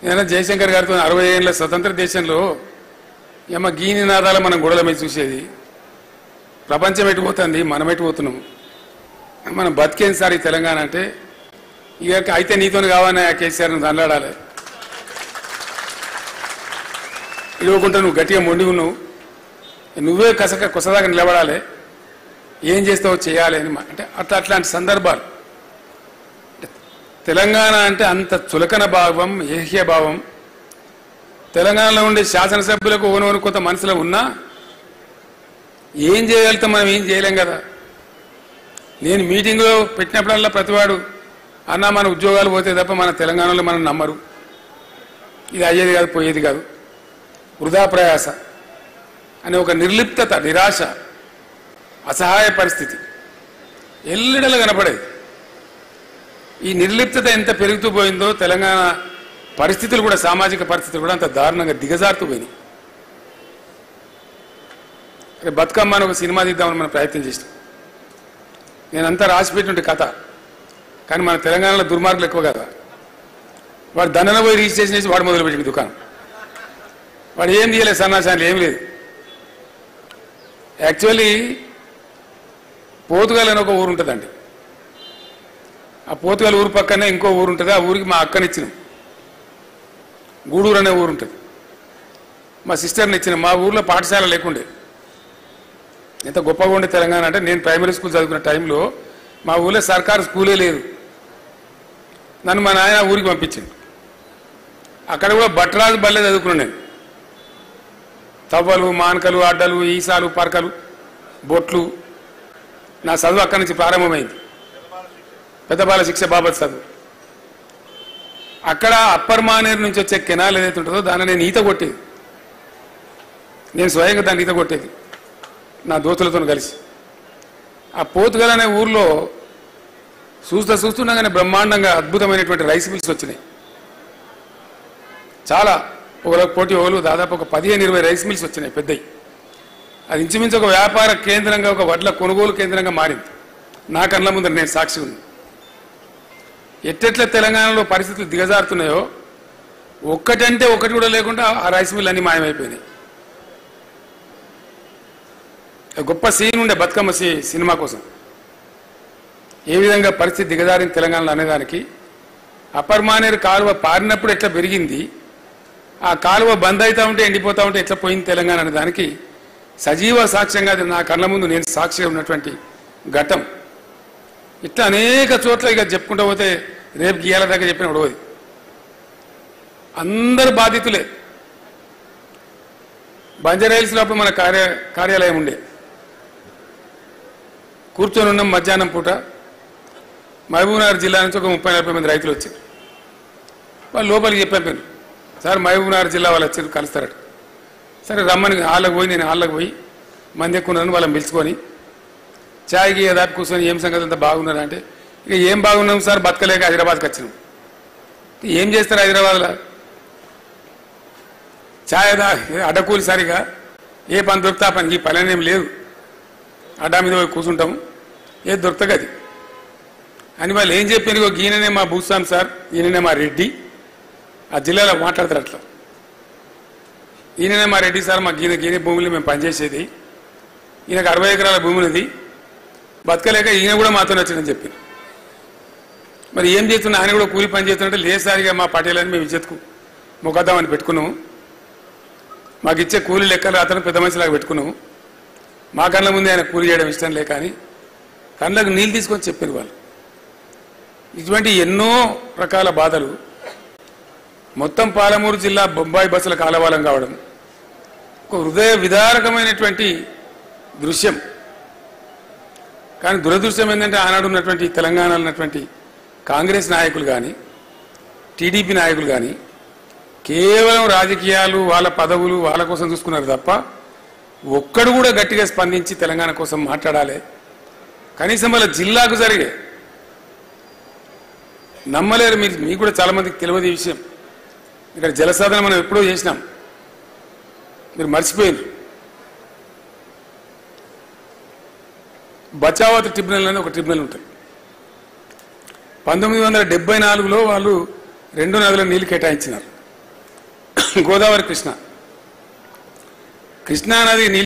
నేను జయశంకర్ గారితో 60 ఏళ్ల స్వతంత్ర దేశంలో ఏమ గీ నినాదాలు మనం గొడవల మీద చూసేది. ప్రపంచం ఎటుపోతుంది, మనం ఎటుపోతున్నాం, మనం బతికేం సార్ ఈ తెలంగాణ అంటే ఇక అయితే నీతో కావాలని కేసీఆర్ను దండాడాలి. ఇవ్వకుండా నువ్వు గట్టిగా మొండి ఉన్నావు, నువ్వే కొసదాకా నిలబడాలి, ఏం చేస్తావో చేయాలి అని అంటే అట్లాంటి సందర్భాలు. తెలంగాణ అంటే అంత చులకన భావం, ఏహ్య భావం. తెలంగాణలో ఉండే శాసనసభ్యులకు ఓనోను కొంత మనసులో ఉన్నా ఏం చేయగలుగుతాం, మనం ఏం చేయలేం కదా. నేను మీటింగ్లో పెట్టినప్పుడల్లా ప్రతివాడు అన్నా మన ఉద్యోగాలు పోతే తప్ప మన తెలంగాణలో మనం నమ్మరు, ఇది అయ్యేది కాదు పోయేది కాదు, వృధా ప్రయాస అనే ఒక నిర్లిప్తత, నిరాశ, అసహాయ పరిస్థితి ఎల్లడలు కనపడేది. ఈ నిర్లిప్తత ఎంత పెరుగుతూ పోయిందో తెలంగాణ పరిస్థితులు కూడా, సామాజిక పరిస్థితులు కూడా అంత దారుణంగా దిగజారుతూ పోయినాయి. బతుకమ్మ అని ఒక సినిమా తీద్దామని మనం ప్రయత్నం చేసినాం. నేనంతా రాసిపెట్టినట్టు కథ, కానీ మన తెలంగాణలో దుర్మార్గులు ఎక్కువ కదా. వాడు దండన పోయి రిజిస్ట్రేషన్ చేసి వాడు మొదలుపెట్టింది దుకాణం. వాడు ఏం తీయలేదు, సన్నాసాలు ఏం లేదు. యాక్చువల్లీ పోతుగల్ అని ఒక ఊరు ఉంటుందండి. ఆ పోతుగల్ ఊరు పక్కనే ఇంకో ఊరు ఉంటుంది. ఆ ఊరికి మా అక్కనిచ్చినాం. గూడూరు అనే ఊరు ఉంటుంది, మా సిస్టర్ని ఇచ్చినాం. మా ఊర్లో పాఠశాల లేకుండే. ఎంత గొప్పగా ఉండే తెలంగాణ అంటే, నేను ప్రైమరీ స్కూల్ చదువుకున్న టైంలో మా ఊళ్ళో సర్కారు స్కూలే లేదు. నన్ను మా నాయన ఊరికి పంపించింది. అక్కడ కూడా భట్రాజు బల్లే చదువుకున్నాను నేను. తవ్వలు, మానకలు, అడ్డలు, ఈసాలు, పరకలు, బొట్లు, నా చదువు అక్కడి నుంచి ప్రారంభమైంది. పెద్దబాల శిక్ష బాబత్ చదువు. అక్కడ అప్పర్ మానేరు నుంచి వచ్చే కెనాల్ ఏదైతే ఉంటుందో దాన్ని నేను ఈత కొట్టేది. నేను స్వయంగా దాన్ని ఈత కొట్టేది నా దోస్తులతో కలిసి. ఆ పోతుగల్ అనే ఊర్లో చూస్తుండగానే బ్రహ్మాండంగా అద్భుతమైనటువంటి రైస్ మిల్స్ వచ్చినాయి. చాలా పోటీ ఓలు దాదాపు ఒక 15-20 రైస్ మిల్స్ వచ్చినాయి పెద్దవి. అది ఇంచుమించు ఒక వ్యాపార కేంద్రంగా, ఒక వడ్ల కొనుగోలు కేంద్రంగా మారింది. నా కళ్ళ ముందర నేను సాక్షి ఉంది. ఎట్టెట్ల తెలంగాణలో పరిస్థితులు దిగజారుతున్నాయో, ఒక్కటంటే ఒకటి కూడా లేకుండా ఆ రైస్ మిల్ అన్ని మాయమైపోయినాయి. గొప్ప సీన్ ఉండే బతుకమ్మ సినిమా కోసం. ఏ విధంగా పరిస్థితి దిగజారిన తెలంగాణలో అనేదానికి, అప్పర్ మానేరు కాలువ పారినప్పుడు ఎట్లా పెరిగింది, ఆ కాలువ బంద్ అవుతా ఉంటే ఎండిపోతా ఉంటే ఎట్లా పోయింది తెలంగాణ అనే దానికి సజీవ సాక్ష్యంగా నా కళ్ళ ముందు నేను సాక్షిగా ఉన్నటువంటి ఘట్టం. ఇట్లా అనేక చోట్ల ఇక చెప్పుకుంటూ పోతే రేపు గీయాల దాకా చెప్పిన ఉడవది. అందరు బాధితులే. బంజారాహిల్స్లో అప్పుడు మన కార్యాలయం ఉండే. కూర్చొని ఉన్నాం మధ్యాహ్నం పూట. మహబూబ్నగర్ జిల్లా నుంచి ఒక 30-40 మంది రైతులు వచ్చారు. వాళ్ళు లోపలికి చెప్పాను, సార్ మహబూబ్నగర్ జిల్లా వాళ్ళు వచ్చారు, కలుస్తారట. సరే రమ్మని హాళ్ళకి పోయి, నేను హాళ్ళకి పోయి మంది ఎక్కువ ఉన్నాను వాళ్ళని పిలుచుకొని ఛాయ్కి దాటి కూర్చొని ఏం సంగతి అంతా బాగున్నారా అంటే, ఇక ఏం బాగున్నాం సార్, బతకలేక హైదరాబాద్కి వచ్చినాం. ఏం చేస్తారు హైదరాబాద్లో? ఛాయ్ అడ్డకూలి సరిగా ఏ పని దొరికితే ఆ పని, ఈ పని ఏం లేదు, అడ్డా మీద పోయి కూర్చుంటాము, ఏది దొరకదు అని వాళ్ళు ఏం చెప్పారు. ఈయననే మా భూస్వామి సార్, ఈయననే మా రెడ్డి, ఆ జిల్లాలో మాట్లాడతారు అట్లా. ఈయననే మా రెడ్డి సార్, మా గీనే భూములు మేము పనిచేసేది, ఈయనకు 60 ఎకరాల భూమి ఉంది, బతకలేక ఈయన కూడా మాతో వచ్చిందని చెప్పి. మరి ఏం చేస్తున్నా, ఆయన కూడా కూలి పని చేస్తున్నట్టే లేదు సార్, ఇక మా పటేలని మేము ఇజ్జత్కు మొక్కద్దామని పెట్టుకున్నాము, మాకు ఇచ్చే కూలి లెక్కలు అతను పెద్ద మనిషిలాగా పెట్టుకున్నాము, మా కళ్ళ ముందే ఆయన కూలి చేయడం ఇష్టం లేక అని కళ్ళకు నీళ్ళు తీసుకొని చెప్పారు వాళ్ళు. ఇటువంటి ఎన్నో రకాల బాధలు. మొత్తం పాలమూరు జిల్లా బొంబాయి బస్సుల కాలవాలం కావడం ఒక హృదయ విదారకమైనటువంటి దృశ్యం. కానీ దురదృష్టం ఏంటంటే, ఆనాడు ఉన్నటువంటి తెలంగాణలో ఉన్నటువంటి కాంగ్రెస్ నాయకులు కానీ, టీడీపీ నాయకులు కానీ కేవలం రాజకీయాలు, వాళ్ళ పదవులు వాళ్ళ కోసం చూసుకున్నారు తప్ప ఒక్కడు కూడా గట్టిగా స్పందించి తెలంగాణ కోసం మాట్లాడాలి, కనీసం వాళ్ళ జిల్లాకు జరిగే నమ్మలేరు. మీకు కూడా చాలా మందికి తెలియదు ఈ విషయం. ఇక్కడ జలసాధన మనం ఎప్పుడో చేసినాం, మీరు మర్చిపోయారు. బచావత్ ట్రిబ్యునల్ అని ఒక ట్రిబ్యునల్ ఉంటుంది. 1974లో వాళ్ళు 2 నదుల నీళ్లు కేటాయించినారు. గోదావరి కృష్ణా నది నీళ్ళు